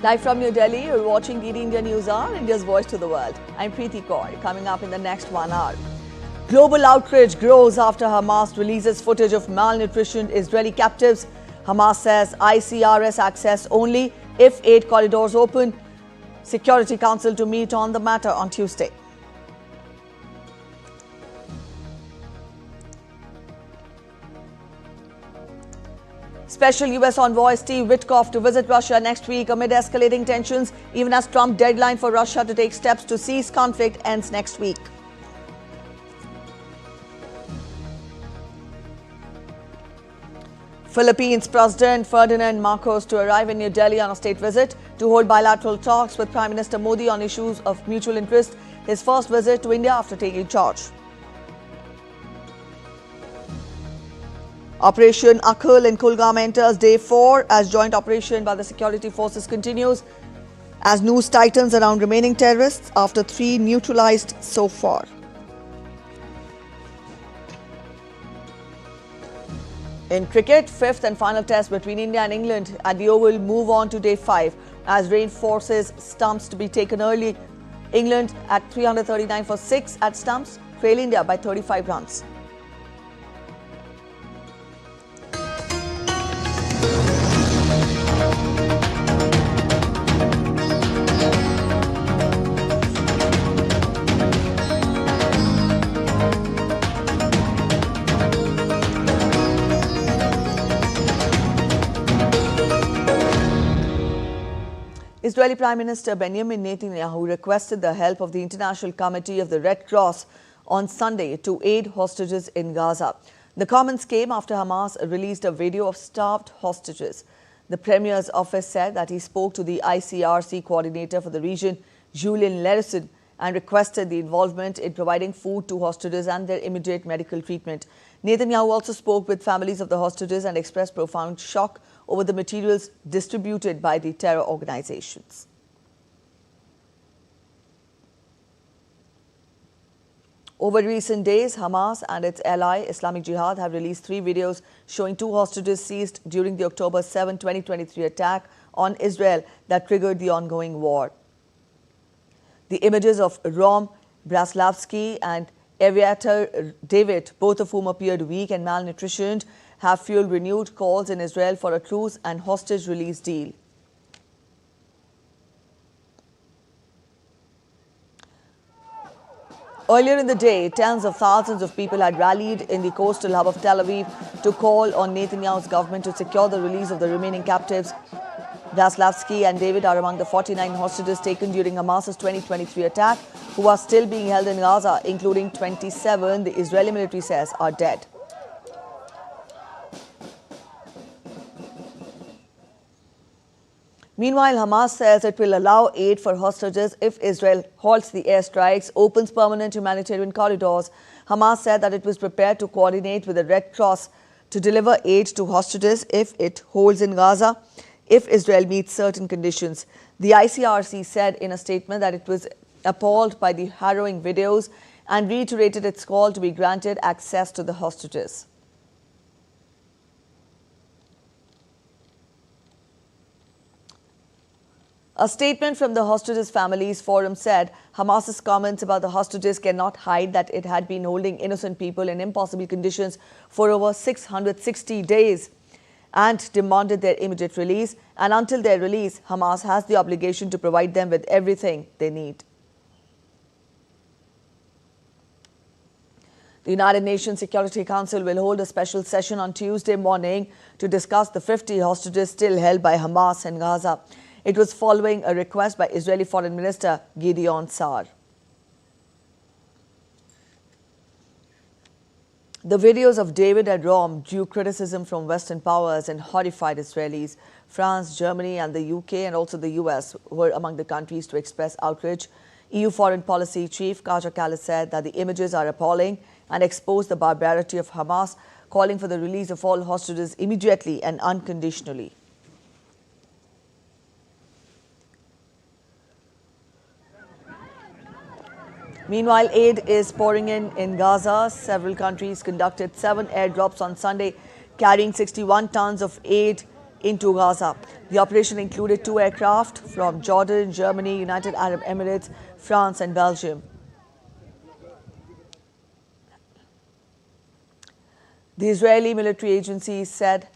Live from New Delhi, you're watching DD India News Hour, India's voice to the world. I'm Preeti Kaur. Coming up in the next 1 hour. Global outrage grows after Hamas releases footage of malnutritioned Israeli captives. Hamas says ICRC access only if aid corridors open. Security Council to meet on the matter on Tuesday. Special US envoy Steve Witkoff to visit Russia next week amid escalating tensions, even as Trump deadline for Russia to take steps to cease conflict ends next week. Philippines President Ferdinand Marcos to arrive in New Delhi on a state visit to hold bilateral talks with Prime Minister Modi on issues of mutual interest, his first visit to India after taking charge. Operation Akhal in Kulgam enters day 4 as joint operation by the security forces continues as news tightens around remaining terrorists after 3 neutralized so far. In cricket, 5th and final test between India and England at the Oval move on to day 5 as rain forces stumps to be taken early. England at 339 for 6 at stumps, trail India by 35 runs. Israeli Prime Minister Benjamin Netanyahu requested the help of the International Committee of the Red Cross on Sunday to aid hostages in Gaza. The comments came after Hamas released a video of starved hostages. The Premier's office said that he spoke to the ICRC coordinator for the region, Julian Lerison, and requested the involvement in providing food to hostages and their immediate medical treatment. Netanyahu also spoke with families of the hostages and expressed profound shock over the materials distributed by the terror organizations. Over recent days, Hamas and its ally Islamic Jihad have released 3 videos showing 2 hostages seized during the October 7, 2023 attack on Israel that triggered the ongoing war. The images of Rom Braslavsky and aviator David, both of whom appeared weak and malnutritioned, have fueled renewed calls in Israel for a truce and hostage release deal. Earlier in the day, tens of thousands of people had rallied in the coastal hub of Tel Aviv to call on Netanyahu's government to secure the release of the remaining captives. Braslavsky and David are among the 49 hostages taken during Hamas's 2023 attack, who are still being held in Gaza, including 27 the Israeli military says are dead. Meanwhile, Hamas says it will allow aid for hostages if Israel halts the airstrikes, opens permanent humanitarian corridors. Hamas said that it was prepared to coordinate with the Red Cross to deliver aid to hostages if it holds in Gaza, if Israel meets certain conditions. The ICRC said in a statement that it was appalled by the harrowing videos and reiterated its call to be granted access to the hostages. A statement from the Hostages Families Forum said Hamas's comments about the hostages cannot hide that it had been holding innocent people in impossible conditions for over 660 days and demanded their immediate release. And until their release, Hamas has the obligation to provide them with everything they need. The United Nations Security Council will hold a special session on Tuesday morning to discuss the 50 hostages still held by Hamas in Gaza. It was following a request by Israeli Foreign Minister Gideon Saar. The videos of David and Rom drew criticism from Western powers and horrified Israelis. France, Germany and the UK and also the US were among the countries to express outrage. EU Foreign Policy Chief Kaja Kallas said that the images are appalling and expose the barbarity of Hamas, calling for the release of all hostages immediately and unconditionally. Meanwhile, aid is pouring in Gaza. Several countries conducted 7 airdrops on Sunday, carrying 61 tons of aid into Gaza. The operation included 2 aircraft from Jordan, Germany, United Arab Emirates, France and Belgium. The Israeli military agency said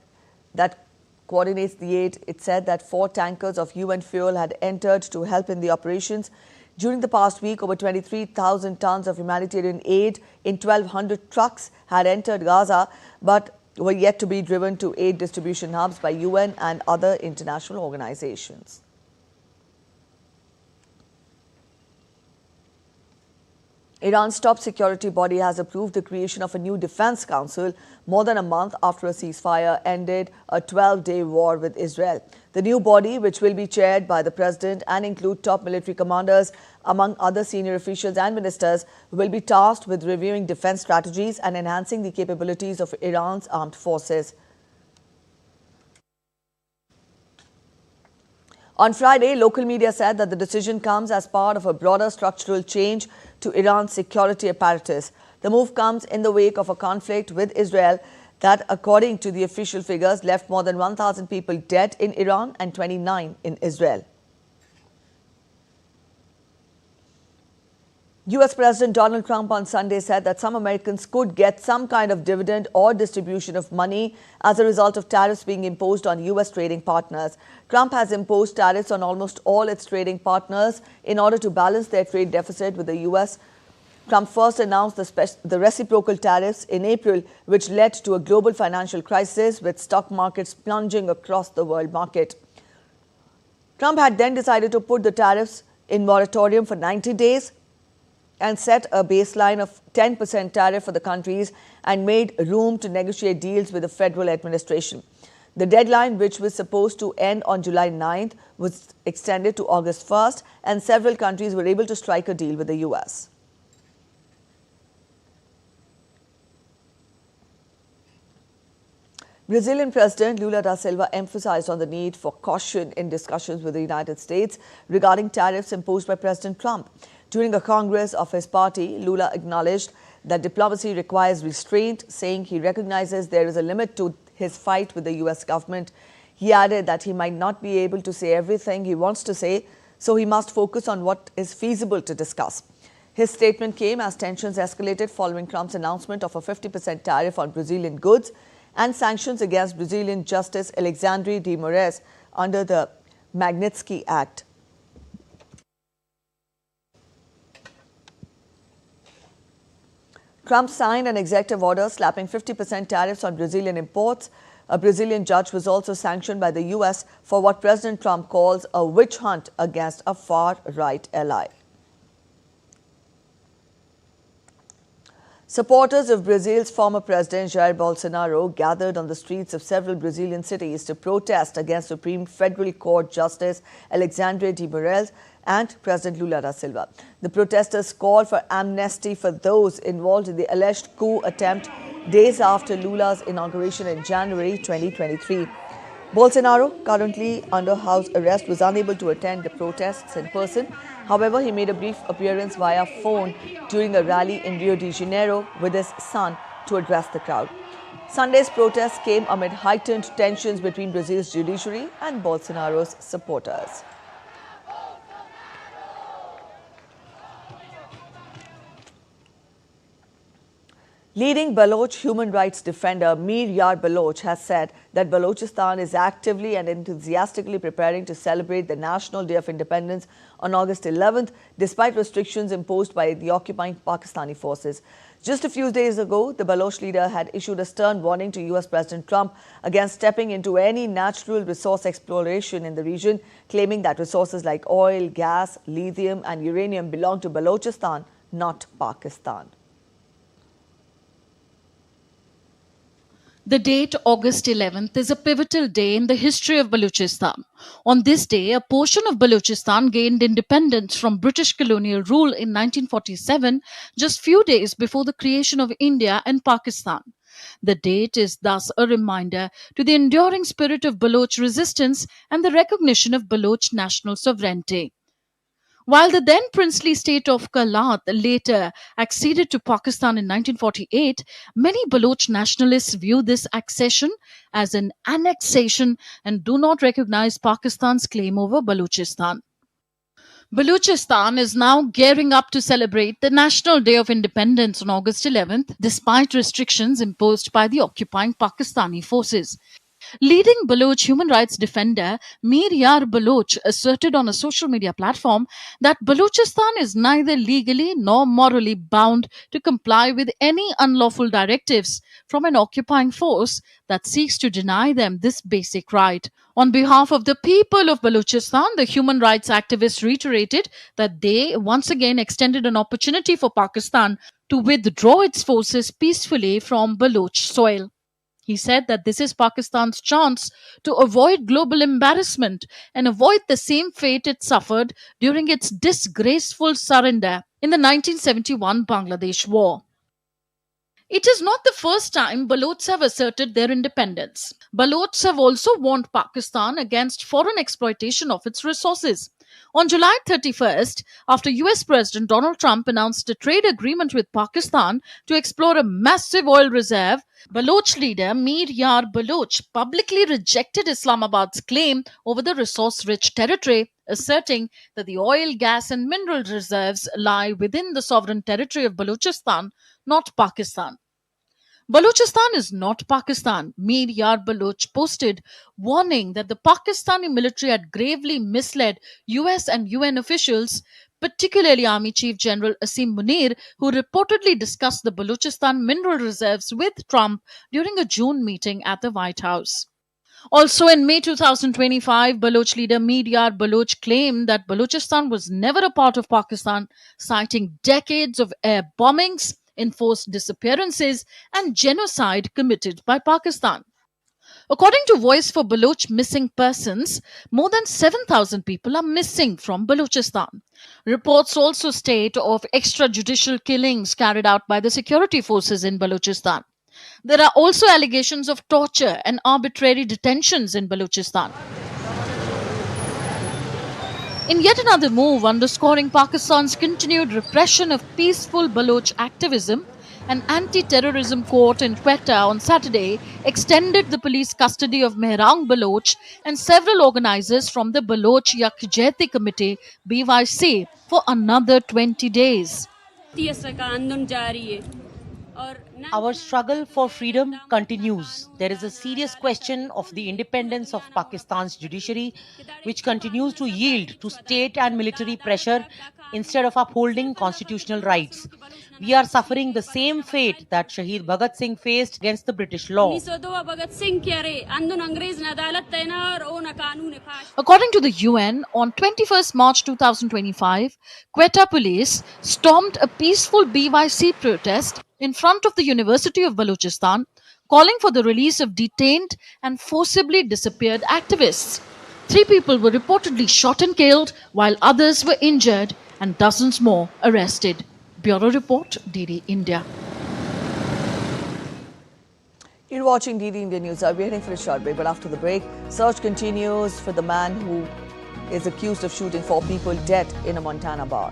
that coordinates the aid. It said that 4 tankers of UN fuel had entered to help in the operations. During the past week, over 23,000 tons of humanitarian aid in 1,200 trucks had entered Gaza, but were yet to be driven to aid distribution hubs by UN and other international organizations. Iran's top security body has approved the creation of a new defense council more than a month after a ceasefire ended a 12-day war with Israel. The new body, which will be chaired by the president and include top military commanders, among other senior officials and ministers, will be tasked with reviewing defense strategies and enhancing the capabilities of Iran's armed forces. On Friday, local media said that the decision comes as part of a broader structural change to Iran's security apparatus. The move comes in the wake of a conflict with Israel that, according to the official figures, left more than 1,000 people dead in Iran and 29 in Israel. US President Donald Trump on Sunday said that some Americans could get some kind of dividend or distribution of money as a result of tariffs being imposed on US trading partners. Trump has imposed tariffs on almost all its trading partners in order to balance their trade deficit with the US. Trump first announced the reciprocal tariffs in April, which led to a global financial crisis with stock markets plunging across the world market. Trump had then decided to put the tariffs in moratorium for 90 days and set a baseline of 10% tariff for the countries and made room to negotiate deals with the federal administration. The deadline, which was supposed to end on July 9th, was extended to August 1st, and several countries were able to strike a deal with the US. Brazilian President Lula da Silva emphasized on the need for caution in discussions with the United States regarding tariffs imposed by President Trump. During a congress of his party, Lula acknowledged that diplomacy requires restraint, saying he recognizes there is a limit to his fight with the US government. He added that he might not be able to say everything he wants to say, so he must focus on what is feasible to discuss. His statement came as tensions escalated following Trump's announcement of a 50% tariff on Brazilian goods and sanctions against Brazilian Justice Alexandre de Moraes under the Magnitsky Act. Trump signed an executive order slapping 50% tariffs on Brazilian imports. A Brazilian judge was also sanctioned by the US for what President Trump calls a witch hunt against a far-right ally. Supporters of Brazil's former president Jair Bolsonaro gathered on the streets of several Brazilian cities to protest against Supreme Federal Court Justice Alexandre de Moraes and President Lula da Silva. The protesters called for amnesty for those involved in the alleged coup attempt days after Lula's inauguration in January 2023. Bolsonaro, currently under house arrest, was unable to attend the protests in person. However, he made a brief appearance via phone during a rally in Rio de Janeiro with his son to address the crowd. Sunday's protests came amid heightened tensions between Brazil's judiciary and Bolsonaro's supporters. Leading Baloch human rights defender Mir Yar Baloch has said that Balochistan is actively and enthusiastically preparing to celebrate the National Day of Independence on August 11th, despite restrictions imposed by the occupying Pakistani forces. Just a few days ago, the Baloch leader had issued a stern warning to US President Trump against stepping into any natural resource exploration in the region, claiming that resources like oil, gas, lithium and uranium belong to Balochistan, not Pakistan. The date August 11th is a pivotal day in the history of Balochistan. On this day, a portion of Balochistan gained independence from British colonial rule in 1947, just few days before the creation of India and Pakistan. The date is thus a reminder to the enduring spirit of Baloch resistance and the recognition of Baloch national sovereignty. While the then princely state of Kalat later acceded to Pakistan in 1948, many Baloch nationalists view this accession as an annexation and do not recognize Pakistan's claim over Balochistan. Balochistan is now gearing up to celebrate the National Day of Independence on August 11th, despite restrictions imposed by the occupying Pakistani forces. Leading Baloch human rights defender Mir Yar Baloch asserted on a social media platform that Balochistan is neither legally nor morally bound to comply with any unlawful directives from an occupying force that seeks to deny them this basic right. On behalf of the people of Balochistan, the human rights activists reiterated that they once again extended an opportunity for Pakistan to withdraw its forces peacefully from Baloch soil. He said that this is Pakistan's chance to avoid global embarrassment and avoid the same fate it suffered during its disgraceful surrender in the 1971 Bangladesh War. It is not the first time Balochs have asserted their independence. Balochs have also warned Pakistan against foreign exploitation of its resources. On July 31st, after US President Donald Trump announced a trade agreement with Pakistan to explore a massive oil reserve, Baloch leader Mir Yar Baloch publicly rejected Islamabad's claim over the resource-rich territory, asserting that the oil, gas and mineral reserves lie within the sovereign territory of Balochistan, not Pakistan. Balochistan is not Pakistan, Mir Yar Baloch posted, warning that the Pakistani military had gravely misled US and UN officials, particularly Army Chief General Asim Munir, who reportedly discussed the Balochistan mineral reserves with Trump during a June meeting at the White House. Also in May 2025, Baloch leader Mir Yar Baloch claimed that Balochistan was never a part of Pakistan, citing decades of air bombings, enforced disappearances, and genocide committed by Pakistan. According to Voice for Baloch Missing Persons, more than 7,000 people are missing from Balochistan. Reports also state of extrajudicial killings carried out by the security forces in Balochistan. There are also allegations of torture and arbitrary detentions in Balochistan. In yet another move underscoring Pakistan's continued repression of peaceful Baloch activism, an anti-terrorism court in Quetta on Saturday extended the police custody of Mehrang Baloch and several organizers from the Baloch Yakjehti Committee (BYC) for another 20 days. Our struggle for freedom continues. There is a serious question of the independence of Pakistan's judiciary, which continues to yield to state and military pressure instead of upholding constitutional rights. We are suffering the same fate that Shaheed Bhagat Singh faced against the British law. According to the UN, on 21st March 2025, Quetta police stormed a peaceful BYC protest in front of the University of Balochistan, calling for the release of detained and forcibly disappeared activists. 3 people were reportedly shot and killed, while others were injured and dozens more arrested. Bureau Report, DD India. You're watching DD India News. We're heading for a short break, but after the break, search continues for the man who is accused of shooting 4 people dead in a Montana bar.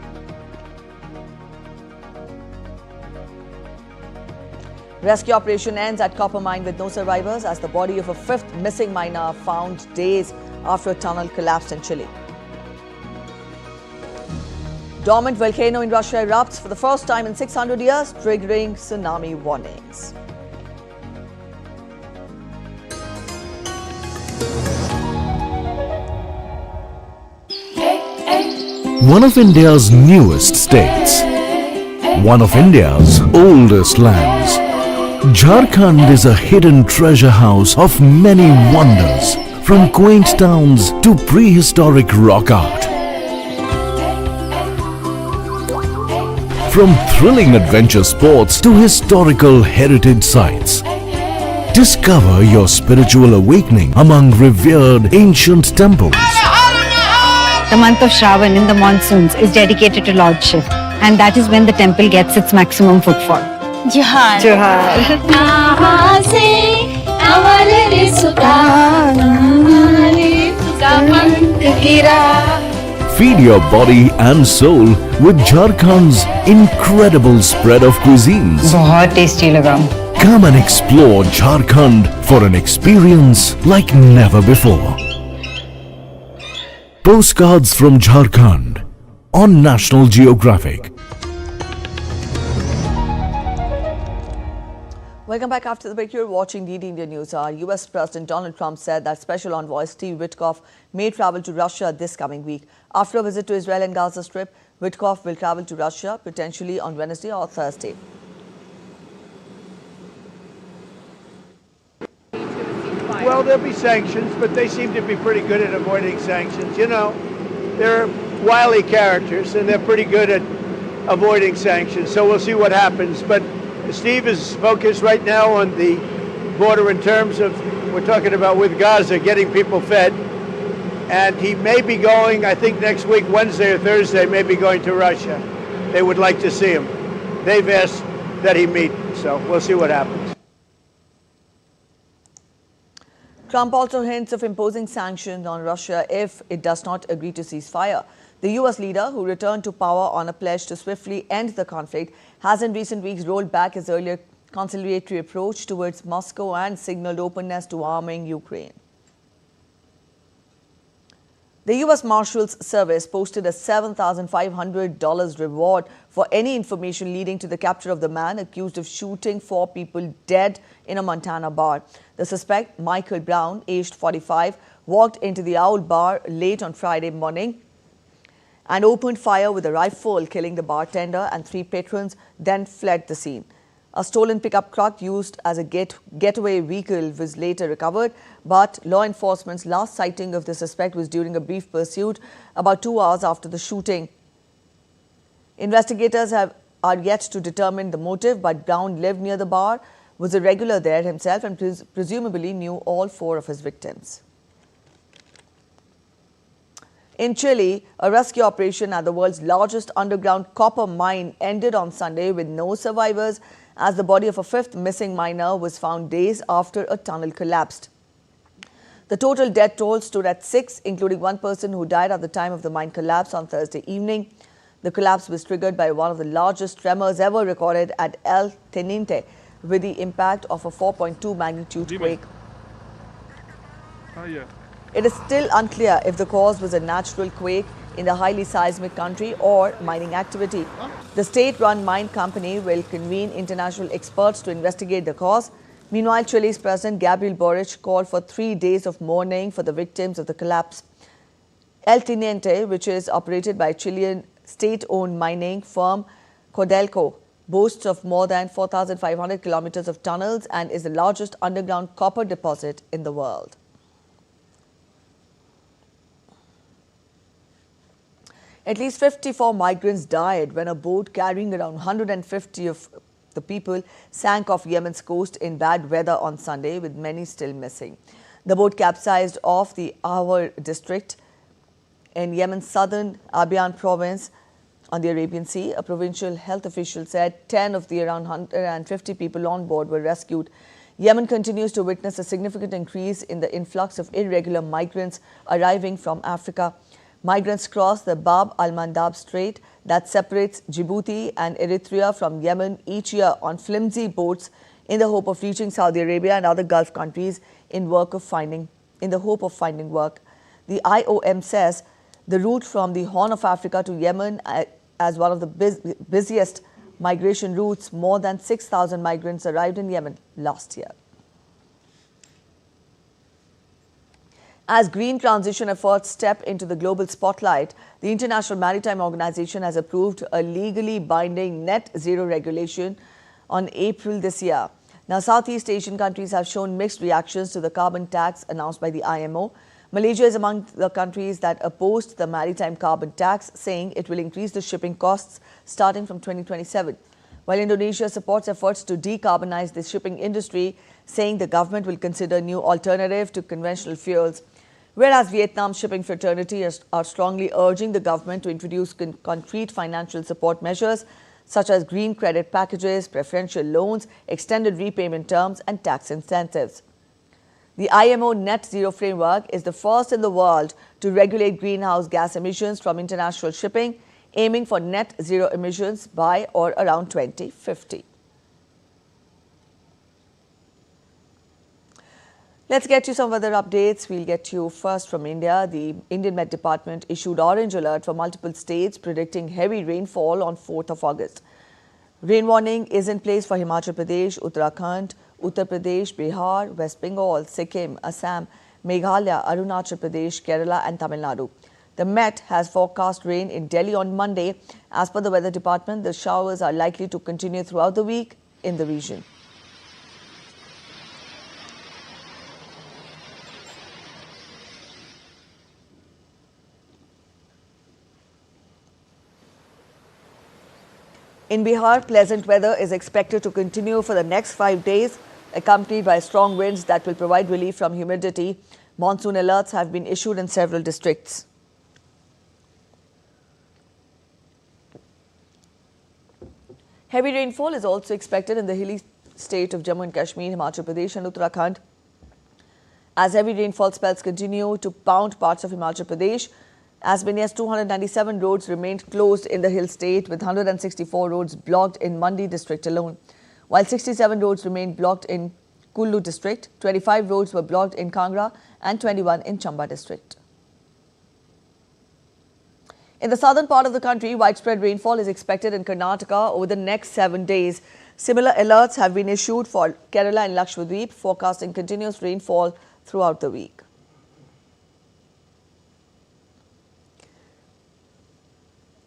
Rescue operation ends at copper mine with no survivors as the body of a 5th missing miner found days after a tunnel collapsed in Chile. Dormant volcano in Russia erupts for the first time in 600 years, triggering tsunami warnings. One of India's newest states, one of India's oldest lands, Jharkhand is a hidden treasure house of many wonders, from quaint towns to prehistoric rock art. From thrilling adventure sports to historical heritage sites. Discover your spiritual awakening among revered ancient temples. The month of Shravan in the monsoons is dedicated to Lord Shiv, and that is when the temple gets its maximum footfall. Johar. Feed your body and soul with Jharkhand's incredible spread of cuisines. बहुत tasty लगा. Come and explore Jharkhand for an experience like never before. Postcards from Jharkhand on National Geographic. Welcome back after the break. You're watching DD India News. Our US President Donald Trump said that Special Envoy Steve Witkoff may travel to Russia this coming week. After a visit to Israel and Gaza Strip, Witkoff will travel to Russia potentially on Wednesday or Thursday. Well, there'll be sanctions, but they seem to be pretty good at avoiding sanctions. You know, they're wily characters, and they're pretty good at avoiding sanctions. So we'll see what happens. But Steve is focused right now on the border in terms of, we're talking about with Gaza, getting people fed. And he may be going, I think next week, Wednesday or Thursday, may be going to Russia. They would like to see him. They've asked that he meet, so we'll see what happens. Trump also hints of imposing sanctions on Russia if it does not agree to cease fire. The US leader, who returned to power on a pledge to swiftly end the conflict, has in recent weeks rolled back his earlier conciliatory approach towards Moscow and signaled openness to arming Ukraine. The US Marshals Service posted a $7,500 reward for any information leading to the capture of the man accused of shooting 4 people dead in a Montana bar. The suspect, Michael Brown, aged 45, walked into the Owl Bar late on Friday morning and opened fire with a rifle, killing the bartender and 3 patrons, then fled the scene. A stolen pickup truck used as a getaway vehicle was later recovered, but law enforcement's last sighting of the suspect was during a brief pursuit about 2 hours after the shooting. Investigators are yet to determine the motive, but Brown lived near the bar, was a regular there himself, and presumably knew all 4 of his victims. In Chile, a rescue operation at the world's largest underground copper mine ended on Sunday with no survivors, as the body of a 5th missing miner was found days after a tunnel collapsed. The total death toll stood at 6, including 1 person who died at the time of the mine collapse on Thursday evening. The collapse was triggered by one of the largest tremors ever recorded at El Teniente, with the impact of a 4.2 magnitude quake. It is still unclear if the cause was a natural quake in the highly seismic country or mining activity. The state-run mine company will convene international experts to investigate the cause. Meanwhile, Chile's President Gabriel Boric called for 3 days of mourning for the victims of the collapse. El Teniente, which is operated by Chilean state-owned mining firm Codelco, boasts of more than 4,500 kilometers of tunnels and is the largest underground copper deposit in the world. At least 54 migrants died when a boat carrying around 150 of the people sank off Yemen's coast in bad weather on Sunday, with many still missing. The boat capsized off the Awar district in Yemen's southern Abyan province on the Arabian Sea. A provincial health official said 10 of the around 150 people on board were rescued. Yemen continues to witness a significant increase in the influx of irregular migrants arriving from Africa. Migrants cross the Bab al-Mandab Strait that separates Djibouti and Eritrea from Yemen each year on flimsy boats in the hope of reaching Saudi Arabia and other Gulf countries in the hope of finding work. The IOM says the route from the Horn of Africa to Yemen as one of the busiest migration routes. More than 6,000 migrants arrived in Yemen last year. As green transition efforts step into the global spotlight, the International Maritime Organization has approved a legally binding net zero regulation on April this year. Now, Southeast Asian countries have shown mixed reactions to the carbon tax announced by the IMO. Malaysia is among the countries that opposed the maritime carbon tax, saying it will increase the shipping costs starting from 2027. While Indonesia supports efforts to decarbonize the shipping industry, saying the government will consider new alternative to conventional fuels. Whereas Vietnam's shipping fraternity are strongly urging the government to introduce concrete financial support measures such as green credit packages, preferential loans, extended repayment terms, and tax incentives. The IMO Net Zero framework is the first in the world to regulate greenhouse gas emissions from international shipping, aiming for net zero emissions by or around 2050. Let's get you some weather updates. We'll get you first from India. The Indian Met Department issued orange alert for multiple states, predicting heavy rainfall on 4th of August. Rain warning is in place for Himachal Pradesh, Uttarakhand, Uttar Pradesh, Bihar, West Bengal, Sikkim, Assam, Meghalaya, Arunachal Pradesh, Kerala and Tamil Nadu. The Met has forecast rain in Delhi on Monday. As per the Weather Department, the showers are likely to continue throughout the week in the region. In Bihar, pleasant weather is expected to continue for the next 5 days, accompanied by strong winds that will provide relief from humidity. Monsoon alerts have been issued in several districts. Heavy rainfall is also expected in the hilly state of Jammu and Kashmir, Himachal Pradesh and Uttarakhand. As heavy rainfall spells continue to pound parts of Himachal Pradesh, as many as 297 roads remained closed in the hill state, with 164 roads blocked in Mandi district alone, while 67 roads remained blocked in Kullu district, 25 roads were blocked in Kangra and 21 in Chamba district. In the southern part of the country, widespread rainfall is expected in Karnataka over the next 7 days. Similar alerts have been issued for Kerala and Lakshadweep, forecasting continuous rainfall throughout the week.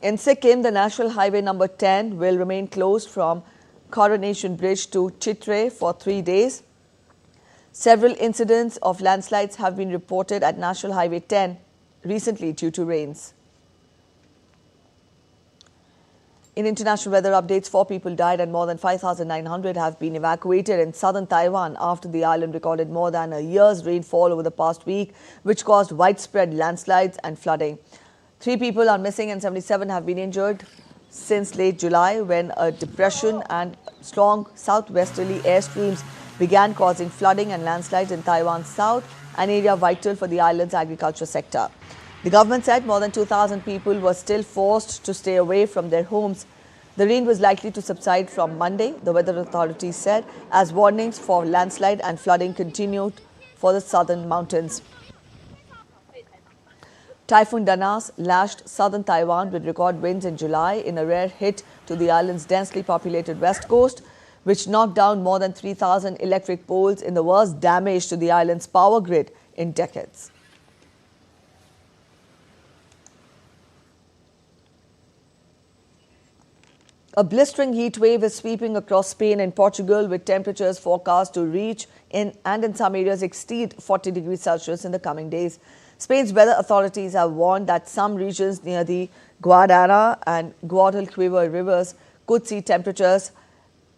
In Sikkim, the National Highway number 10 will remain closed from Coronation Bridge to Chitre for 3 days. Several incidents of landslides have been reported at National Highway 10 recently due to rains. In international weather updates, 4 people died and more than 5,900 have been evacuated in southern Taiwan after the island recorded more than a year's rainfall over the past week, which caused widespread landslides and flooding. 3 people are missing and 77 have been injured since late July, when a depression and strong southwesterly air streams began causing flooding and landslides in Taiwan's south, an area vital for the island's agriculture sector. The government said more than 2,000 people were still forced to stay away from their homes. The rain was likely to subside from Monday, the weather authorities said, as warnings for landslide and flooding continued for the southern mountains. Typhoon Danas lashed southern Taiwan with record winds in July in a rare hit to the island's densely populated west coast, which knocked down more than 3,000 electric poles in the worst damage to the island's power grid in decades. A blistering heat wave is sweeping across Spain and Portugal, with temperatures forecast to reach in some areas exceed 40 degrees Celsius in the coming days. Spain's weather authorities have warned that some regions near the Guadalajara and Guadalquivir rivers could see temperatures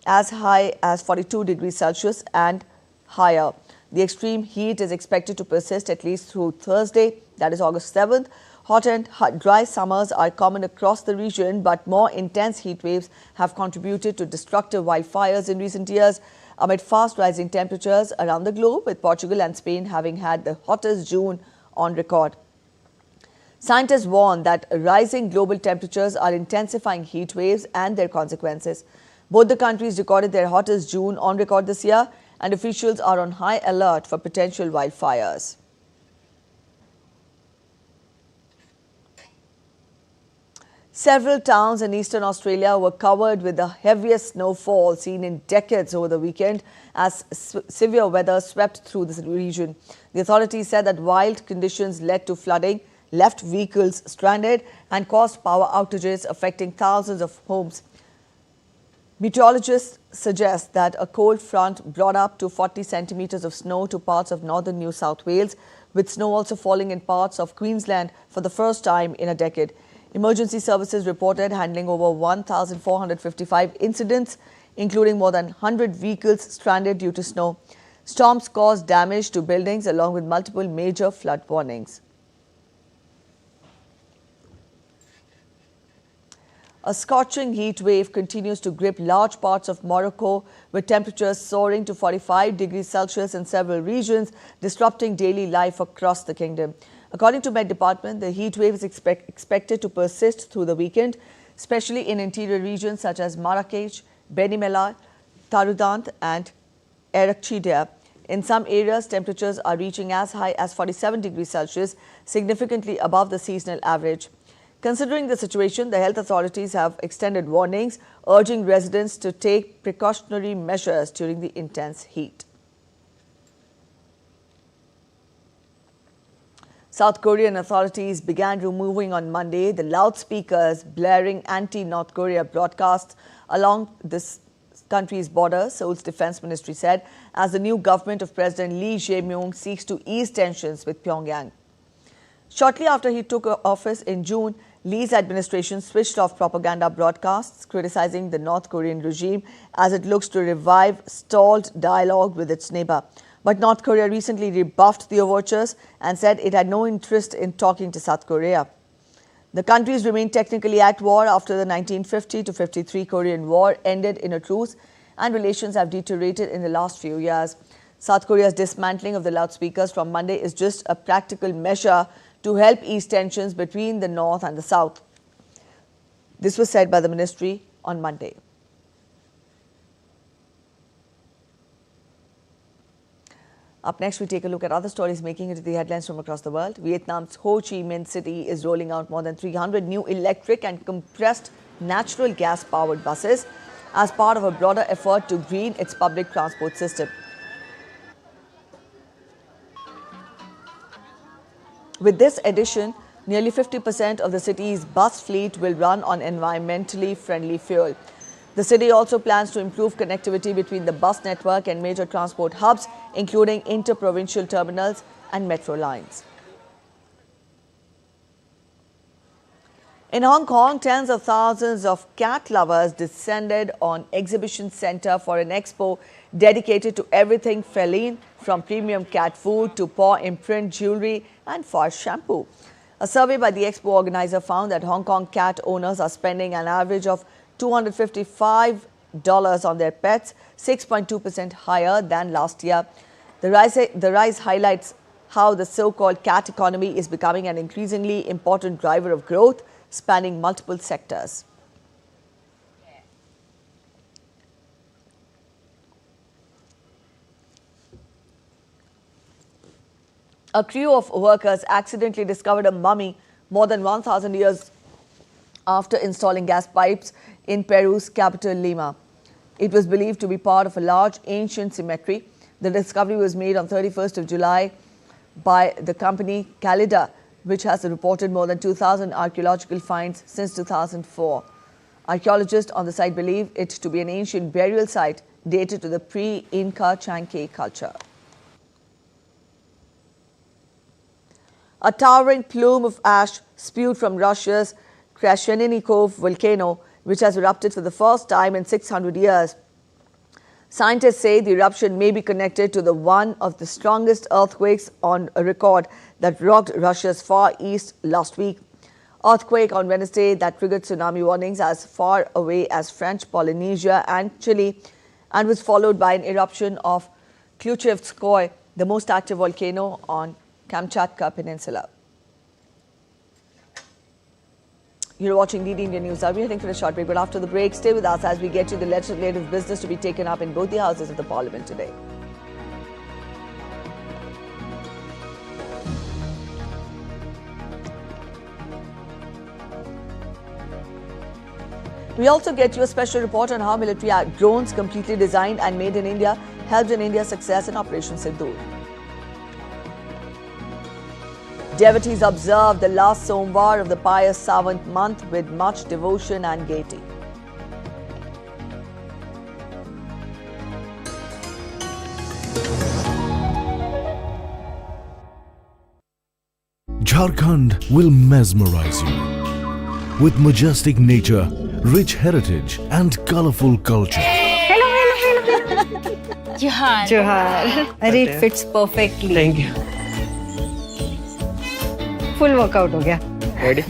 as high as 42 degrees Celsius and higher. The extreme heat is expected to persist at least through Thursday, that is August 7th. Hot and dry summers are common across the region, but more intense heat waves have contributed to destructive wildfires in recent years, amid fast rising temperatures around the globe, with Portugal and Spain having had the hottest June on record. Scientists warn that rising global temperatures are intensifying heat waves and their consequences. Both the countries recorded their hottest June on record this year, and officials are on high alert for potential wildfires. Several towns in eastern Australia were covered with the heaviest snowfall seen in decades over the weekend as severe weather swept through the region. The authorities said that wild conditions led to flooding, left vehicles stranded and caused power outages affecting thousands of homes. Meteorologists suggest that a cold front brought up to 40 centimeters of snow to parts of northern New South Wales, with snow also falling in parts of Queensland for the first time in a decade. Emergency services reported handling over 1,455 incidents, including more than 100 vehicles stranded due to snow. Storms caused damage to buildings along with multiple major flood warnings. A scorching heat wave continues to grip large parts of Morocco, with temperatures soaring to 45 degrees Celsius in several regions, disrupting daily life across the kingdom. According to Met Department, the heat wave is expected to persist through the weekend, especially in interior regions such as Marrakech, Beni Mellal, Tarudant and Erakchidea. In some areas, temperatures are reaching as high as 47 degrees Celsius, significantly above the seasonal average. Considering the situation, the health authorities have extended warnings, urging residents to take precautionary measures during the intense heat. South Korean authorities began removing on Monday the loudspeakers blaring anti-North Korea broadcasts along this country's border, Seoul's defense ministry said, as the new government of President Lee Jae-myung seeks to ease tensions with Pyongyang. Shortly after he took office in June, Lee's administration switched off propaganda broadcasts criticizing the North Korean regime as it looks to revive stalled dialogue with its neighbor. But North Korea recently rebuffed the overtures and said it had no interest in talking to South Korea. The countries remain technically at war after the 1950-53 Korean War ended in a truce, and relations have deteriorated in the last few years. South Korea's dismantling of the loudspeakers from Monday is just a practical measure to help ease tensions between the North and the South. This was said by the ministry on Monday. Up next, we take a look at other stories making it to the headlines from across the world. Vietnam's Ho Chi Minh City is rolling out more than 300 new electric and compressed natural gas-powered buses as part of a broader effort to green its public transport system. With this addition, nearly 50% of the city's bus fleet will run on environmentally friendly fuel. The city also plans to improve connectivity between the bus network and major transport hubs, including inter-provincial terminals and metro lines. In Hong Kong, tens of thousands of cat lovers descended on Exhibition Centre for an expo dedicated to everything feline, from premium cat food to paw imprint jewellery and fur shampoo. A survey by the expo organizer found that Hong Kong cat owners are spending an average of $255 on their pets, 6.2% higher than last year. The rise highlights how the so-called cat economy is becoming an increasingly important driver of growth, spanning multiple sectors. A crew of workers accidentally discovered a mummy more than 1,000 years after installing gas pipes in Peru's capital, Lima. It was believed to be part of a large ancient cemetery. The discovery was made on 31st of July by the company Calida, which has reported more than 2,000 archaeological finds since 2004. Archaeologists on the site believe it to be an ancient burial site dated to the pre-Inca Chanque culture. A towering plume of ash spewed from Russia's Krashenikov volcano, which has erupted for the first time in 600 years. Scientists say the eruption may be connected to one of the strongest earthquakes on record that rocked Russia's far east last week. Earthquake on Wednesday that triggered tsunami warnings as far away as French Polynesia and Chile, and was followed by an eruption of Klyuchevskoye, the most active volcano on Kamchatka Peninsula. You're watching DD India News. I'll be heading for a short break, but after the break, stay with us as we get to the legislative business to be taken up in both the houses of the Parliament today. We also get you a special report on how military drones completely designed and made in India helped in India's success in Operation Sindoor. Devotees observe the last Somvar of the pious Savant month with much devotion and gaiety. Jharkhand will mesmerize you with majestic nature, rich heritage and colorful culture. Johar. It fits perfectly. Thank you. Full workout हो गया. Ready?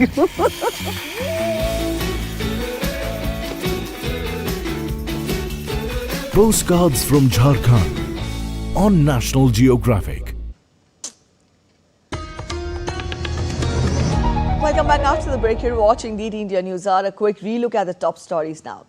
Postcards from Jharkhand on National Geographic. Welcome back after the break. You're watching DD India News Hour. A quick relook at the top stories now.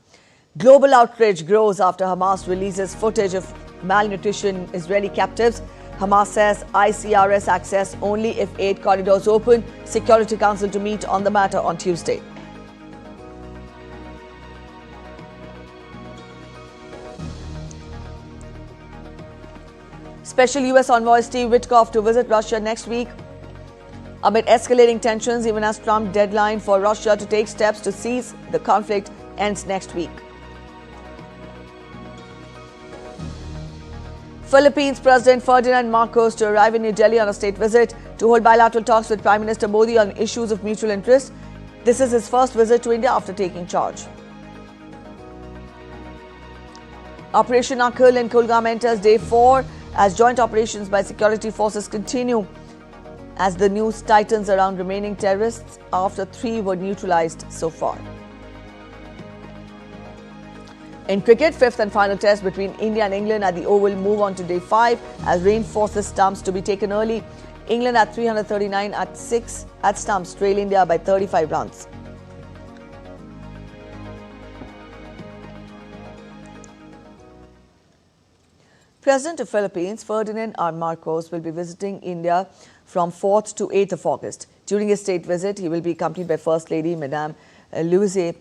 Global outrage grows after Hamas releases footage of malnutrition Israeli captives. Hamas says ICRC access only if aid corridors open. Security Council to meet on the matter on Tuesday. Special US Envoy Steve Witkoff to visit Russia next week. Amid escalating tensions, even as Trump's deadline for Russia to take steps to cease the conflict ends next week. Philippines President Ferdinand Marcos to arrive in New Delhi on a state visit to hold bilateral talks with Prime Minister Modi on issues of mutual interest. This is his first visit to India after taking charge. Operation Akhal in Kulgam enters day 4 as joint operations by security forces continue as the news tightens around remaining terrorists after 3 were neutralized so far. In cricket, 5th and final test between India and England at the Oval move on to day 5 as rain forces stumps to be taken early. England at 339 at 6 at stumps trail India by 35 runs. President of Philippines Ferdinand R. Marcos will be visiting India from 4th to 8th of August. During his state visit, he will be accompanied by First Lady Madame Luise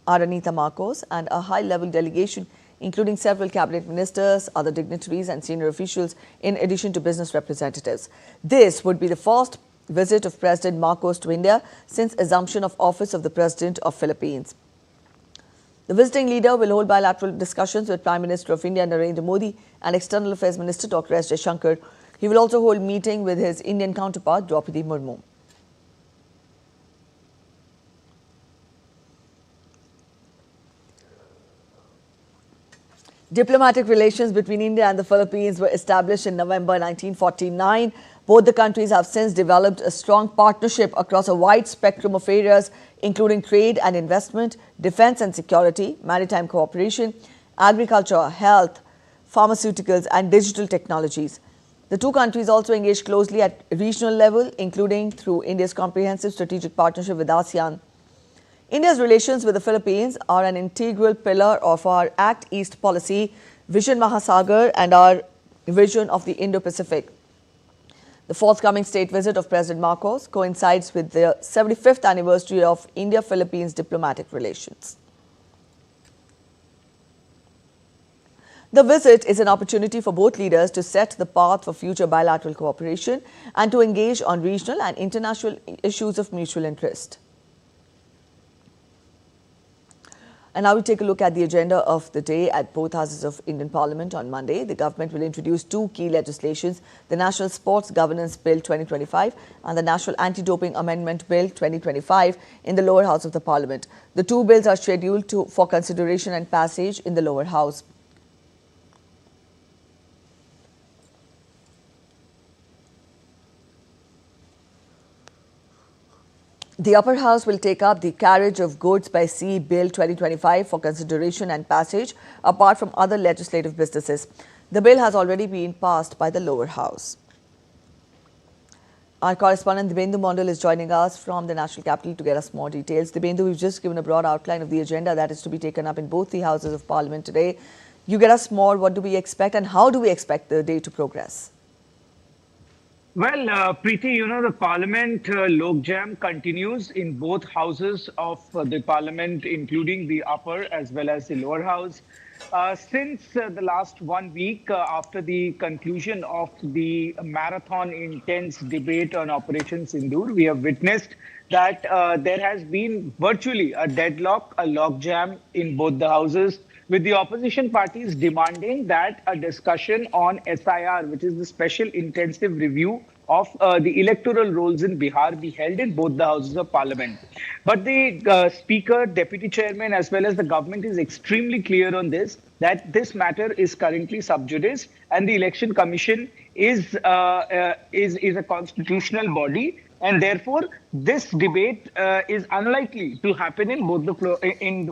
Aranita Marcos and a high-level delegation including several cabinet ministers, other dignitaries and senior officials in addition to business representatives. This would be the first visit of President Marcos to India since assumption of office of the President of Philippines. The visiting leader will hold bilateral discussions with Prime Minister of India Narendra Modi and External Affairs Minister Dr. S. Jaishankar. He will also hold a meeting with his Indian counterpart Draupadi Murmu. Diplomatic relations between India and the Philippines were established in November 1949. Both the countries have since developed a strong partnership across a wide spectrum of areas, including trade and investment, defense and security, maritime cooperation, agriculture, health, pharmaceuticals, and digital technologies. The two countries also engage closely at regional level, including through India's comprehensive strategic partnership with ASEAN. India's relations with the Philippines are an integral pillar of our Act East policy, Vision Mahasagar, and our vision of the Indo-Pacific. The forthcoming state visit of President Marcos coincides with the 75th anniversary of India-Philippines diplomatic relations. The visit is an opportunity for both leaders to set the path for future bilateral cooperation and to engage on regional and international issues of mutual interest. And now we take a look at the agenda of the day at both houses of Indian Parliament on Monday. The government will introduce two key legislations, the National Sports Governance Bill 2025 and the National Anti-Doping Amendment Bill 2025 in the lower house of the Parliament. The two bills are scheduled for consideration and passage in the lower house. The upper house will take up the Carriage of Goods by Sea Bill 2025 for consideration and passage, apart from other legislative businesses. The bill has already been passed by the lower house. Our correspondent Dibendu Mondal is joining us from the national capital to get us more details. Dibendu, we've just given a broad outline of the agenda that is to be taken up in both the houses of Parliament today. You get us more, what do we expect and how do we expect the day to progress? Well, Preeti, the Parliament Logjam continues in both houses of the Parliament, including the upper as well as the lower house. Since the last 1 week after the conclusion of the marathon intense debate on Operation Sindoor, we have witnessed that there has been virtually a deadlock, a logjam in both the houses, with the opposition parties demanding that a discussion on SIR, which is the Special Intensive Review of the electoral rolls in Bihar, be held in both the houses of Parliament. But the Speaker, Deputy Chairman, as well as the government is extremely clear on this, that this matter is currently sub judice and the Election Commission is a constitutional body. And therefore, this debate is unlikely to happen in both the floor,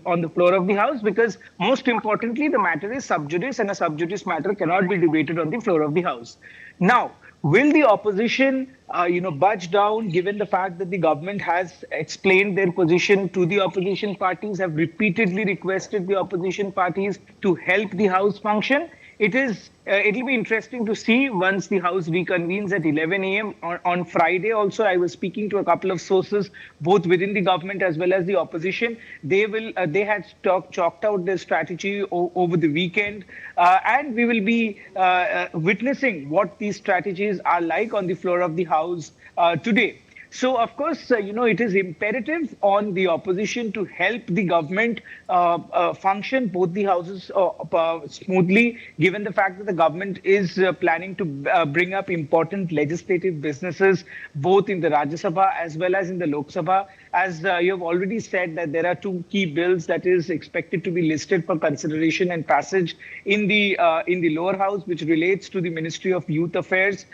on the floor of the House, because most importantly, the matter is sub judice and a sub judice matter cannot be debated on the floor of the House. Now, Will the opposition, budge down, given the fact that the government has explained their position to the opposition parties, have repeatedly requested the opposition parties to help the House function? It'll be interesting to see once the House reconvenes at 11 a.m. On Friday. Also, I was speaking to a couple of sources, both within the government as well as the opposition. They had chalked out their strategy over the weekend, and we will be witnessing what these strategies are like on the floor of the House today. So, of course, it is imperative on the opposition to help the government function both the houses smoothly, given the fact that the government is planning to bring up important legislative businesses, both in the Rajya Sabha as well as in the Lok Sabha. As you have already said, that there are two key bills that is expected to be listed for consideration and passage in the lower house, which relates to the Ministry of Youth Affairs,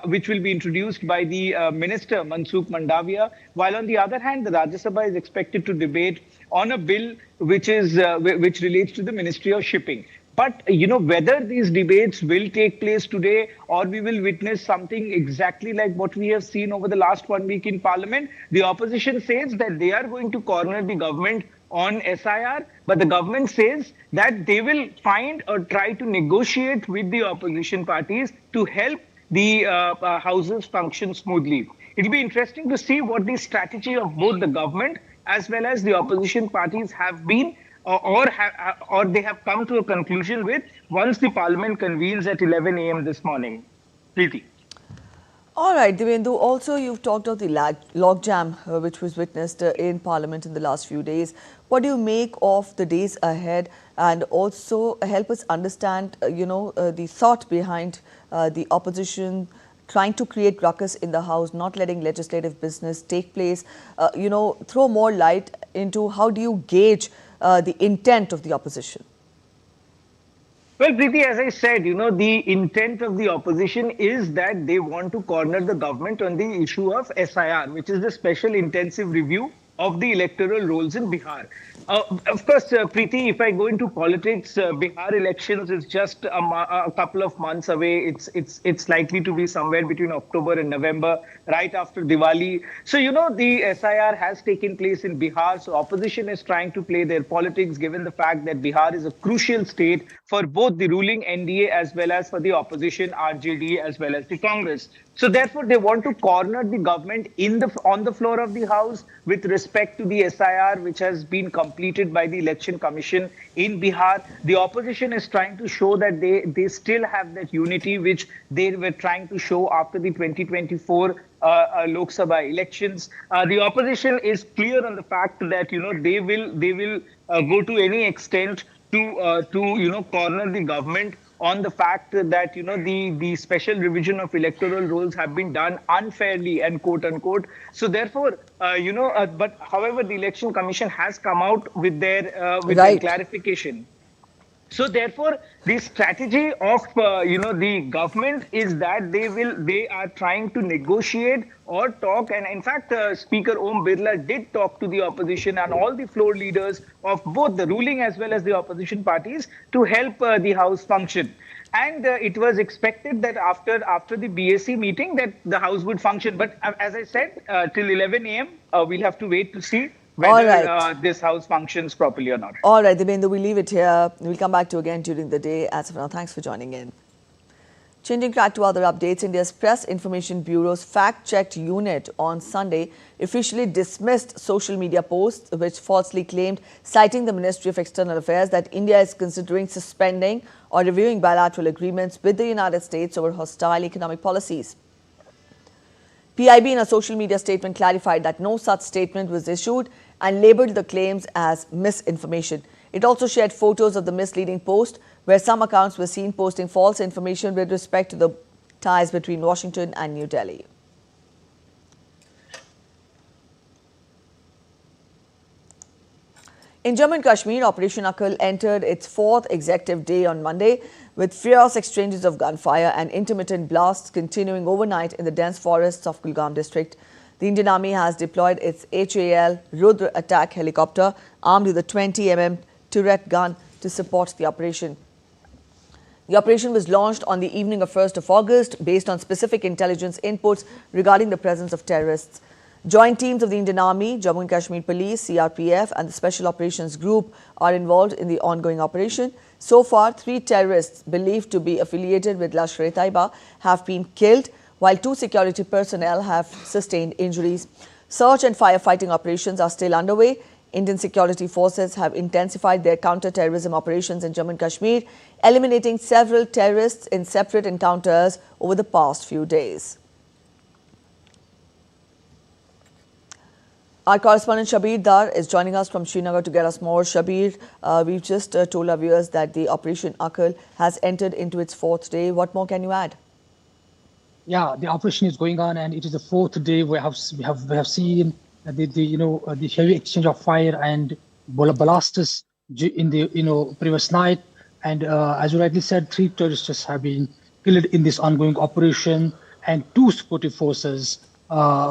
which will be introduced by the Minister Mansukh Mandavia, while on the other hand, the Rajya Sabha is expected to debate on a bill which relates to the Ministry of Shipping. But, whether these debates will take place today or we will witness something exactly like what we have seen over the last 1 week in Parliament, the opposition says that they are going to corner the government on SIR, but the government says that they will find or try to negotiate with the opposition parties to help the houses function smoothly. It'll be interesting to see what the strategy of both the government as well as the opposition parties have been, or they have come to a conclusion with once the Parliament convenes at 11 a.m. this morning. Preeti. All right, Devendu, also you've talked of the logjam which was witnessed in Parliament in the last few days. What do you make of the days ahead, and also help us understand, the thought behind the opposition trying to create ruckus in the House, not letting legislative business take place? Throw more light into how do you gauge the intent of the opposition? Well, Preeti, as I said, the intent of the opposition is that they want to corner the government on the issue of SIR, which is the Special Intensive Review of the electoral rolls in Bihar. Of course, Preeti, if I go into politics, Bihar elections is just a couple of months away. It's likely to be somewhere between October and November, right after Diwali. So, the SIR has taken place in Bihar. So, opposition is trying to play their politics, given the fact that Bihar is a crucial state for both the ruling NDA as well as for the opposition RJD as well as the Congress. So therefore, they want to corner the government on the floor of the House with respect to the SIR, which has been completed by the Election Commission in Bihar. The opposition is trying to show that they still have that unity which they were trying to show after the 2024 Lok Sabha elections. The opposition is clear on the fact that they will go to any extent to corner the government on the fact that the special revision of electoral rolls have been done unfairly and quote unquote. So therefore, but however, the Election Commission has come out with their clarification. So therefore, the strategy of the government is that they are trying to negotiate or talk, and in fact, Speaker Om Birla did talk to the opposition and all the floor leaders of both the ruling as well as the opposition parties to help the House function. And it was expected that after the BAC meeting that the House would function. But as I said, till 11 a.m., we'll have to wait to see whether this House functions properly or not. All right, Devendu, we leave it here. We'll come back to you again during the day. As of now, thanks for joining in. Changing track to other updates, India's Press Information Bureau's fact-checked unit on Sunday officially dismissed social media posts which falsely claimed, citing the Ministry of External Affairs, that India is considering suspending or reviewing bilateral agreements with the United States over hostile economic policies. PIB in a social media statement clarified that no such statement was issued and labelled the claims as misinformation. It also shared photos of the misleading post, where some accounts were seen posting false information with respect to the ties between Washington and New Delhi. In Jammu and Kashmir, Operation Akhal entered its fourth executive day on Monday, with fierce exchanges of gunfire and intermittent blasts continuing overnight in the dense forests of Kulgam district. The Indian Army has deployed its HAL Rudra attack helicopter armed with a 20 mm turret gun to support the operation. The operation was launched on the evening of 1st of August based on specific intelligence inputs regarding the presence of terrorists. Joint teams of the Indian Army, Jammu and Kashmir Police, CRPF and the Special Operations Group are involved in the ongoing operation. So far, 3 terrorists believed to be affiliated with Lashkar-e-Taiba have been killed, while 2 security personnel have sustained injuries. Search and firefighting operations are still underway. Indian security forces have intensified their counter-terrorism operations in Jammu and Kashmir, eliminating several terrorists in separate encounters over the past few days. Our correspondent Shabir Dar is joining us from Srinagar to get us more. Shabir, we've just told our viewers that the Operation Akhal has entered into its 4th day. What more can you add? Yeah, the operation is going on, and it is the 4th day. We have seen the heavy exchange of fire and blasters in the previous night, and as you rightly said, 3 terrorists have been killed in this ongoing operation, and 2 security forces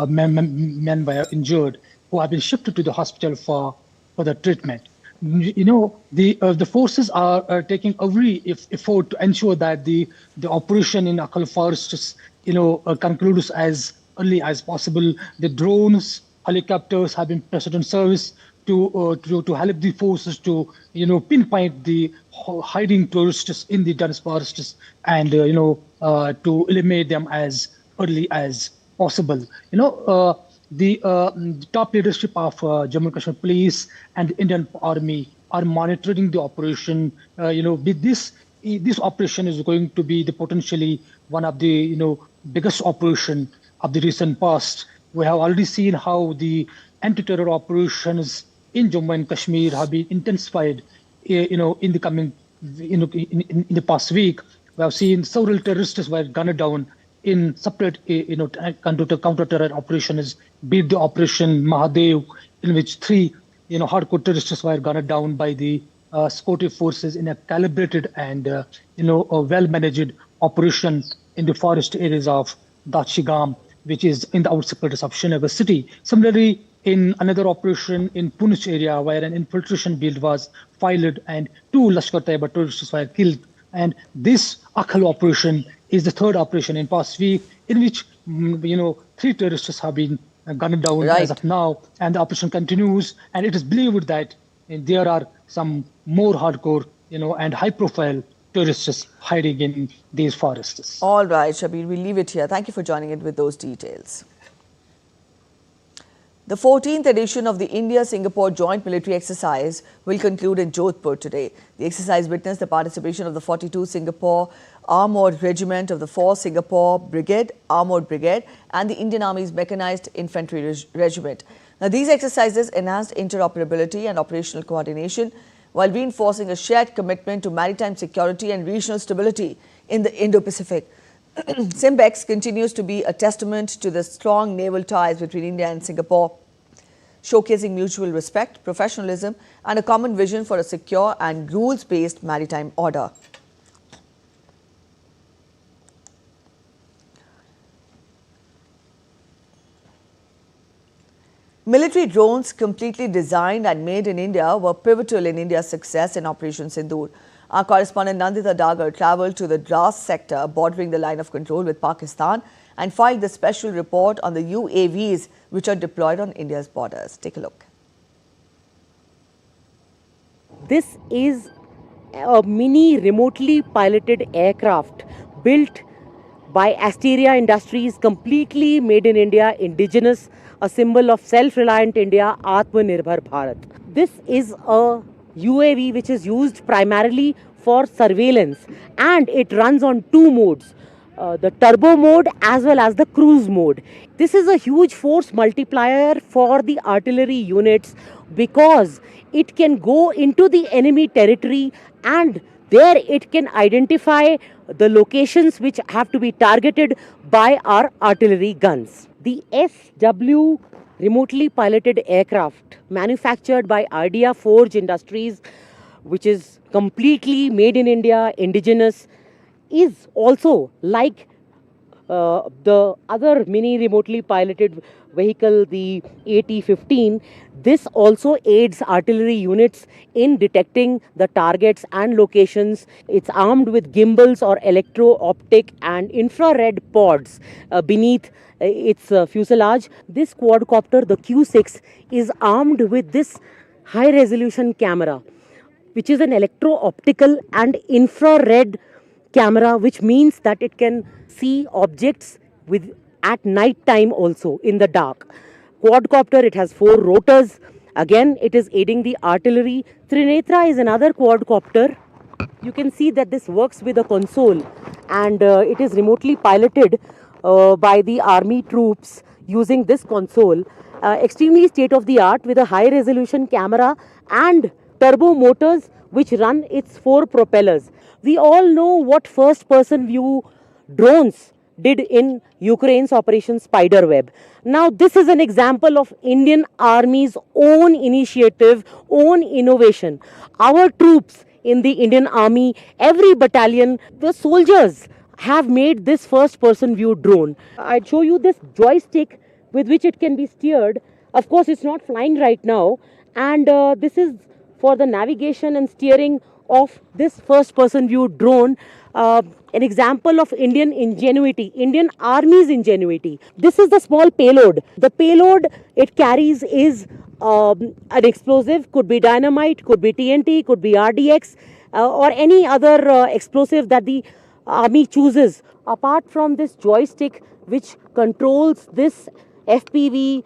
men were injured, who have been shifted to the hospital for the treatment. The forces are taking every effort to ensure that the operation in Akhal Forest concludes as early as possible. The drones, helicopters have been present in service to help the forces to pinpoint the hiding tourists in the dense forests and to eliminate them as early as possible. The top leadership of Jammu and Kashmir Police and the Indian Army are monitoring the operation. With this operation is going to be the potentially one of the biggest operation of the recent past. We have already seen how the anti-terror operations in Jammu and Kashmir have been intensified. In the past week, we have seen several terrorists were gunned down in separate counter-terror operations. Be it the Operation Mahadev, in which 3 hardcore terrorists were gunned down by the security forces in a calibrated and a well-managed operation in the forest areas of Dachigam, which is in the outskirts of Srinagar city. Similarly, in another operation in Punch area, where an infiltration build was fired and 2 Lashkar-e-Taiba terrorists were killed. And this Akhal operation is the 3rd operation in past week, in which 3 terrorists have been gunned down as of now, and the operation continues. And it is believed that there are some more hardcore, and high-profile terrorists hiding in these forests. All right, Shabir, we'll leave it here. Thank you for joining in with those details. The 14th edition of the India-Singapore Joint Military Exercise will conclude in Jodhpur today. The exercise witnessed the participation of the 42 Singapore Armoured Regiment of the 4 Singapore Brigade, Armoured Brigade and the Indian Army's Mechanized Infantry Regiment. Now, these exercises enhanced interoperability and operational coordination while reinforcing a shared commitment to maritime security and regional stability in the Indo-Pacific. SIMBEX continues to be a testament to the strong naval ties between India and Singapore, showcasing mutual respect, professionalism and a common vision for a secure and rules-based maritime order. Military drones completely designed and made in India were pivotal in India's success in Operation Sindoor. Our correspondent Nandita Dagar travelled to the Dras sector bordering the line of control with Pakistan and filed the special report on the UAVs which are deployed on India's borders. Take a look. This is a mini remotely piloted aircraft built by Asteria Industries, completely made in India, indigenous, a symbol of self-reliant India, Atmanirbhar Bharat. This is a UAV which is used primarily for surveillance, and it runs on 2 modes, the turbo mode as well as the cruise mode. This is a huge force multiplier for the artillery units because it can go into the enemy territory and there it can identify the locations which have to be targeted by our artillery guns. The SW remotely piloted aircraft manufactured by Idea Forge Industries, which is completely made in India, indigenous, is also like the other mini remotely piloted vehicle, the AT-15. This also aids artillery units in detecting the targets and locations. It's armed with gimbals or electro-optic and infrared pods beneath its fuselage. This quadcopter, the Q6, is armed with this high-resolution camera, which is an electro-optical and infrared camera, which means that it can see objects at night time also in the dark. Quadcopter, it has 4 rotors. Again, it is aiding the artillery. Trinetra is another quadcopter. You can see that this works with a console, and it is remotely piloted by the army troops using this console. Extremely state-of-the-art with a high-resolution camera and turbo motors which run its 4 propellers. We all know what first-person view drones did in Ukraine's Operation Spiderweb. Now, this is an example of Indian Army's own initiative, own innovation. Our troops in the Indian Army, every battalion, the soldiers have made this first-person view drone. I'd show you this joystick with which it can be steered. Of course, it's not flying right now, and this is for the navigation and steering of this first-person view drone. An example of Indian ingenuity, Indian Army's ingenuity. This is the small payload. The payload it carries is an explosive, could be dynamite, could be TNT, could be RDX, or any other explosive that the Army chooses. Apart from this joystick which controls this FPV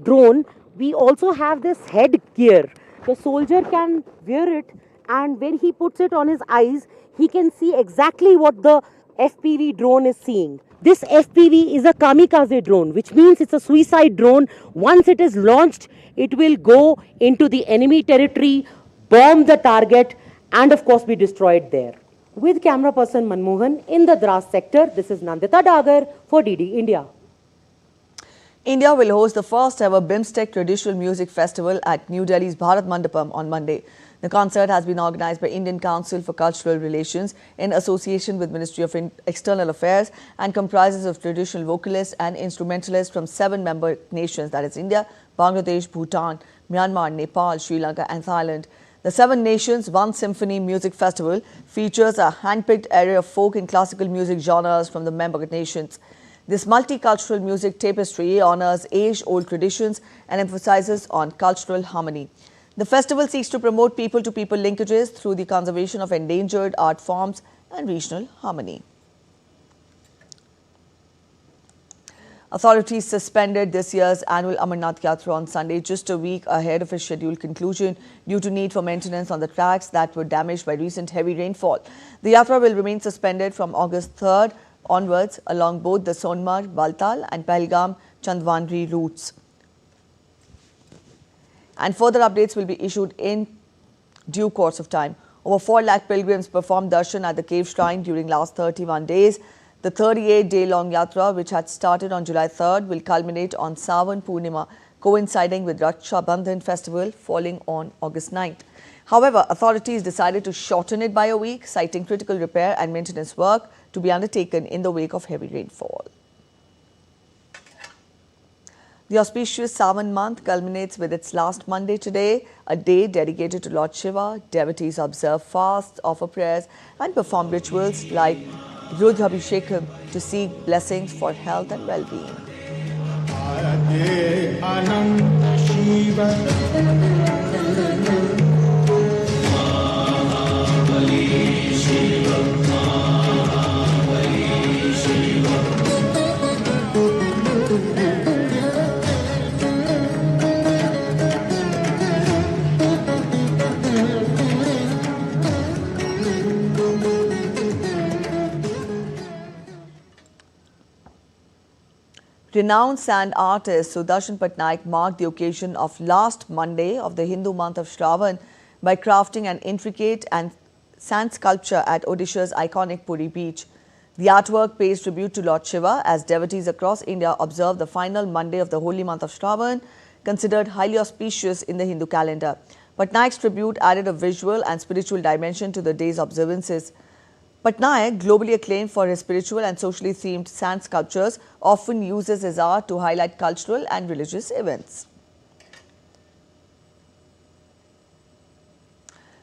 drone, we also have this headgear. The soldier can wear it, and when he puts it on his eyes, he can see exactly what the FPV drone is seeing. This FPV is a kamikaze drone, which means it's a suicide drone. Once it is launched, it will go into the enemy territory, bomb the target, and of course be destroyed there. With camera person Manmohan in the Dras sector, this is Nandita Dagar for DD India. India will host the first ever BIMSTEC Traditional Music Festival at New Delhi's Bharat Mandapam on Monday. The concert has been organized by Indian Council for Cultural Relations in association with Ministry of External Affairs and comprises of traditional vocalists and instrumentalists from 7 member nations, that is India, Bangladesh, Bhutan, Myanmar, Nepal, Sri Lanka and Thailand. The 7 Nations One Symphony Music Festival features a hand-picked array of folk and classical music genres from the member nations. This multicultural music tapestry honors age-old traditions and emphasizes on cultural harmony. The festival seeks to promote people-to-people linkages through the conservation of endangered art forms and regional harmony. Authorities suspended this year's annual Amarnath Yatra on Sunday, just a week ahead of its scheduled conclusion due to need for maintenance on the tracks that were damaged by recent heavy rainfall. The Yatra will remain suspended from August 3rd onwards along both the Sonmarg, Baltal and Pahalgam Chandwandri routes. And further updates will be issued in due course of time. Over 4 lakh pilgrims performed darshan at the cave shrine during last 31 days. The 38-day-long yatra, which had started on July 3rd, will culminate on Sawan Purnima, coinciding with Raksha Bandhan festival falling on August 9th. However, authorities decided to shorten it by a week, citing critical repair and maintenance work to be undertaken in the wake of heavy rainfall. The auspicious Sawan month culminates with its last Monday today, a day dedicated to Lord Shiva. Devotees observe fasts, offer prayers and perform rituals like Rudabhishekam to seek blessings for health and well-being. Renowned sand artist Sudarshan Patnaik marked the occasion of last Monday of the Hindu month of Shravan by crafting an intricate and sand sculpture at Odisha's iconic Puri beach. The artwork pays tribute to Lord Shiva as devotees across India observe the final Monday of the holy month of Shravan, considered highly auspicious in the Hindu calendar. Patnaik's tribute added a visual and spiritual dimension to the day's observances. Patnaik, globally acclaimed for his spiritual and socially themed sand sculptures, often uses his art to highlight cultural and religious events.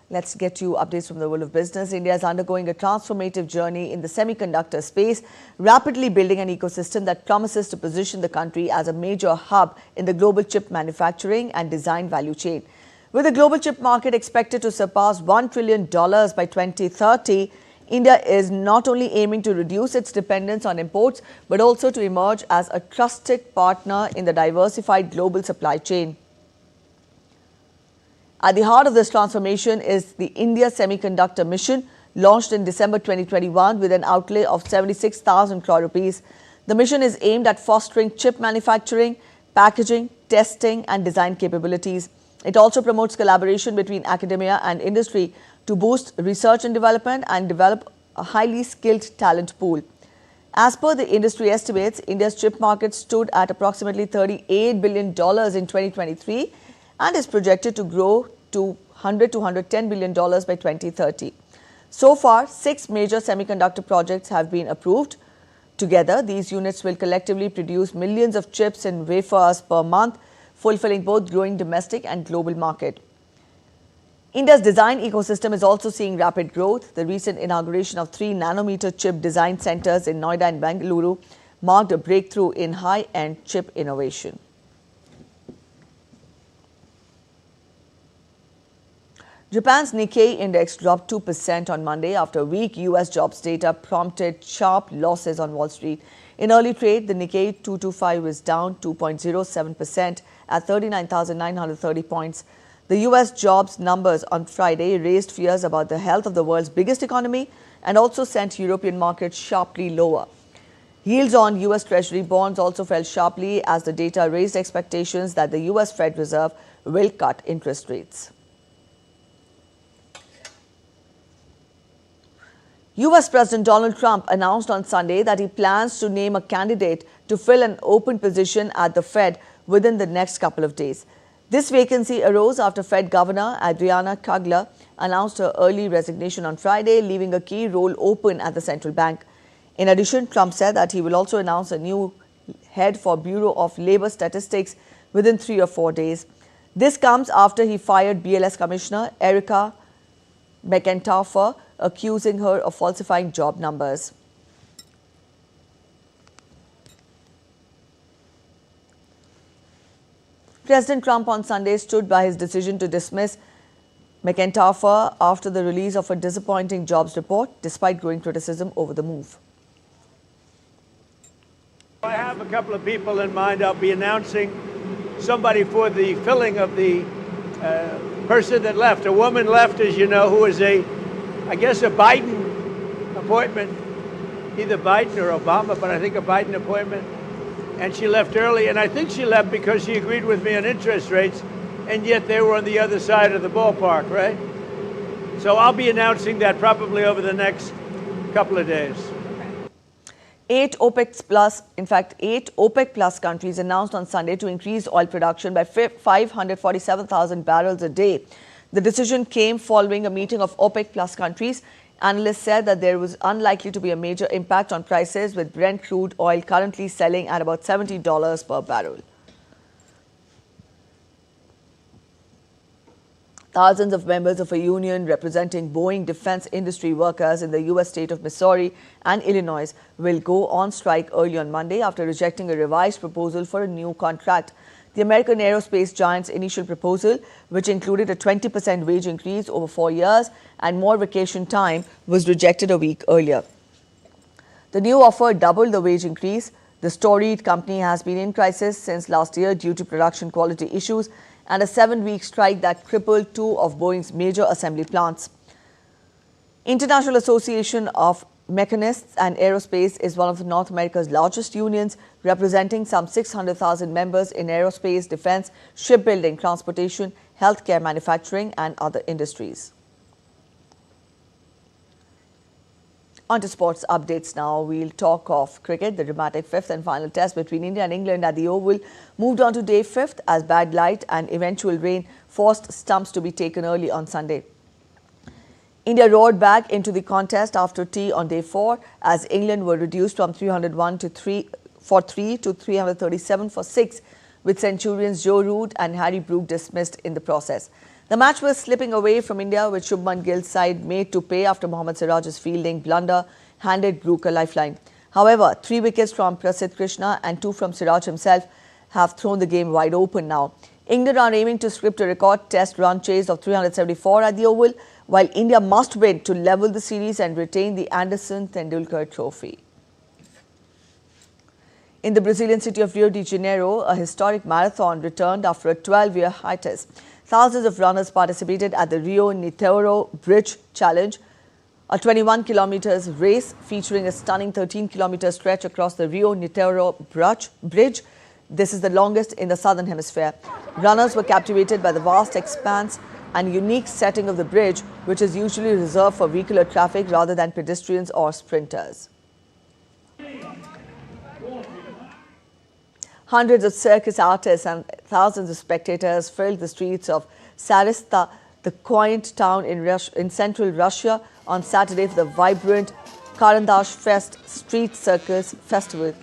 Let's get you updates from the world of business. India is undergoing a transformative journey in the semiconductor space, rapidly building an ecosystem that promises to position the country as a major hub in the global chip manufacturing and design value chain. With the global chip market expected to surpass $1 trillion by 2030, India is not only aiming to reduce its dependence on imports, but also to emerge as a trusted partner in the diversified global supply chain. At the heart of this transformation is the India Semiconductor Mission, launched in December 2021 with an outlay of 76,000 crore rupees. The mission is aimed at fostering chip manufacturing, packaging, testing and design capabilities. It also promotes collaboration between academia and industry to boost research and develop a highly skilled talent pool. As per the industry estimates, India's chip market stood at approximately $38 billion in 2023 and is projected to grow to $100 to $110 billion by 2030. So far, 6 major semiconductor projects have been approved. Together, these units will collectively produce millions of chips and wafers per month, fulfilling both growing domestic and global market. India's design ecosystem is also seeing rapid growth. The recent inauguration of 3-nanometer chip design centers in Noida and Bengaluru marked a breakthrough in high-end chip innovation. Japan's Nikkei index dropped 2% on Monday after weak U.S. jobs data prompted sharp losses on Wall Street. In early trade, the Nikkei 225 was down 2.07% at 39,930 points. The U.S. jobs numbers on Friday raised fears about the health of the world's biggest economy and also sent European markets sharply lower. Yields on U.S. Treasury bonds also fell sharply as the data raised expectations that the U.S. Fed Reserve will cut interest rates. U.S. President Donald Trump announced on Sunday that he plans to name a candidate to fill an open position at the Fed within the next couple of days. This vacancy arose after Fed Governor Adriana Kugler announced her early resignation on Friday, leaving a key role open at the central bank. In addition, Trump said that he will also announce a new head for Bureau of Labor Statistics within 3 or 4 days. This comes after he fired BLS Commissioner Erica McEntire, accusing her of falsifying job numbers. President Trump on Sunday stood by his decision to dismiss McEntire after the release of a disappointing jobs report, despite growing criticism over the move. I have a couple of people in mind. I'll be announcing somebody for the filling of the person that left. A woman left, as you know, who is I guess a Biden appointment, either Biden or Obama, but I think a Biden appointment. And she left early, and I think she left because she agreed with me on interest rates, and yet they were on the other side of the ballpark, right? So I'll be announcing that probably over the next couple of days. 8 OPEC plus countries announced on Sunday to increase oil production by 547,000 barrels a day. The decision came following a meeting of OPEC plus countries. Analysts said that there was unlikely to be a major impact on prices, with Brent crude oil currently selling at about $70 per barrel. Thousands of members of a union representing Boeing defense industry workers in the U.S. state of Missouri and Illinois will go on strike early on Monday after rejecting a revised proposal for a new contract. The American aerospace giant's initial proposal, which included a 20% wage increase over 4 years and more vacation time, was rejected a week earlier. The new offer doubled the wage increase. The storied company has been in crisis since last year due to production quality issues and a 7-week strike that crippled 2 of Boeing's major assembly plants. International Association of Mechanists and Aerospace is one of North America's largest unions, representing some 600,000 members in aerospace, defense, shipbuilding, transportation, healthcare, manufacturing, and other industries. On to sports updates now. We'll talk of cricket. The dramatic 5th and final test between India and England at the Oval moved on to day 5th as bad light and eventual rain forced stumps to be taken early on Sunday. India roared back into the contest after tea on day 4 as England were reduced from 301 for 3 to 337 for 6, with centurions Joe Root and Harry Brook dismissed in the process. The match was slipping away from India, with Shubman Gill's side made to pay after Mohammad Siraj's fielding blunder handed Brook a lifeline. However, 3 wickets from Prasidh Krishna and 2 from Siraj himself have thrown the game wide open now. England are aiming to script a record test run chase of 374 at the Oval, while India must win to level the series and retain the Anderson Tendulkar Trophy. In the Brazilian city of Rio de Janeiro, a historic marathon returned after a 12-year hiatus. Thousands of runners participated at the Rio-Niterói Bridge Challenge, a 21 kilometers race featuring a stunning 13-kilometer stretch across the Rio-Niterói Bridge. This is the longest in the southern hemisphere. Runners were captivated by the vast expanse and unique setting of the bridge, which is usually reserved for vehicular traffic rather than pedestrians or sprinters. Hundreds of circus artists and thousands of spectators filled the streets of Sarista, the quaint town in central Russia, on Saturday for the vibrant Karandash Fest Street Circus Festival.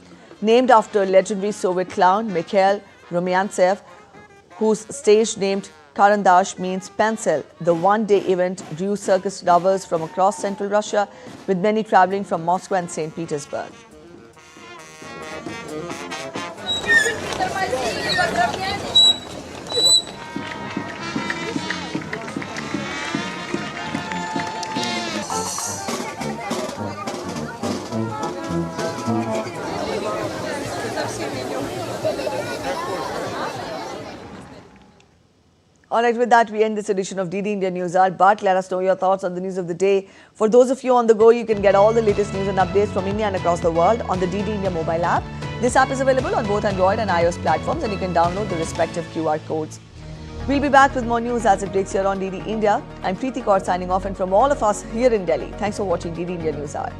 Named after legendary Soviet clown Mikhail Rumyantsev, whose stage named Karandash means pencil. The one-day event drew circus lovers from across central Russia, with many traveling from Moscow and St. Petersburg. All right, with that, we end this edition of DD India News Hour. But let us know your thoughts on the news of the day. For those of you on the go, you can get all the latest news and updates from India and across the world on the DD India mobile app. This app is available on both Android and iOS platforms, and you can download the respective QR codes. We'll be back with more news as it breaks here on DD India. I'm Preeti Kaur signing off, and from all of us here in Delhi, thanks for watching DD India News Hour.